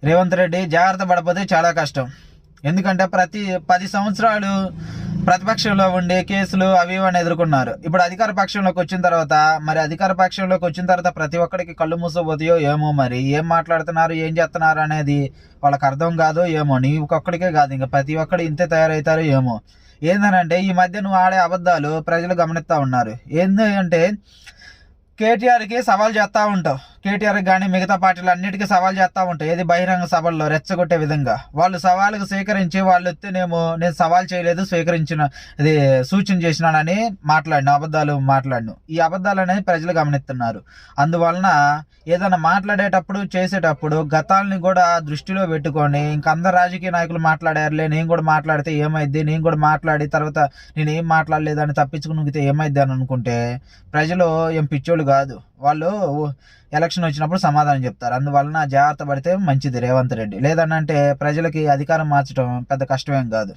రేవంత్ రెడ్డి జాగ్రత్త పడకపోతే చాలా కష్టం. ఎందుకంటే ప్రతి 10 సంవత్సరాలు ప్రతిపక్షంలో ఉండి కేసులు అవి ఇవన్నీ ఎదుర్కొన్నారు. ఇప్పుడు అధికార పక్షంలోకి వచ్చిన తర్వాత ప్రతి ఒక్కడికి కళ్ళు మూసపోతాయో ఏమో, మరి ఏం మాట్లాడుతున్నారు ఏం చేస్తున్నారు అనేది వాళ్ళకి అర్థం కాదో ఏమో. నీ ఒక్కడికే కాదు, ఇంకా ప్రతి ఒక్కడు ఇంతే తయారవుతారో ఏమో. ఏందనంటే ఈ మధ్య నువ్వు ఆడే అబద్ధాలు ప్రజలు గమనిస్తూ ఉన్నారు. ఏంటంటే కేటీఆర్కి సవాల్ చేస్తూ ఉంటావు, కేటీఆర్కి కానీ మిగతా పార్టీలు అన్నిటికీ సవాల్ చేస్తూ ఉంటావు. ఏది బహిరంగ సభల్లో రెచ్చగొట్టే విధంగా. వాళ్ళు సవాలుకు స్వీకరించి వాళ్ళు ఎత్తేనేమో నేను సవాల్ చేయలేదు, ఇది సూచన చేసినానని అబద్ధాలు మాట్లాడిను. ఈ అబద్ధాలు అనేది ప్రజలు గమనిస్తున్నారు. అందువలన ఏదైనా మాట్లాడేటప్పుడు చేసేటప్పుడు గతాలని కూడా దృష్టిలో పెట్టుకొని, ఇంక అందరు రాజకీయ నాయకులు మాట్లాడారులే నేను కూడా మాట్లాడితే ఏమైద్ది, నేను కూడా మాట్లాడి తర్వాత నేను ఏం మాట్లాడలేదని తప్పించుకునిగితే ఏమైద్ది అని అనుకుంటే ప్రజలు ఏం పిచ్చోళ్ళు కాదు. వాళ్ళు ఎలక్షన్ వచ్చినప్పుడు సమాధానం చెప్తారు. అందువలన జాగ్రత్త పడితే మంచిది రేవంత్ రెడ్డి. లేదనంటే ప్రజలకి అధికారం మార్చడం పెద్ద కష్టమేం కాదు.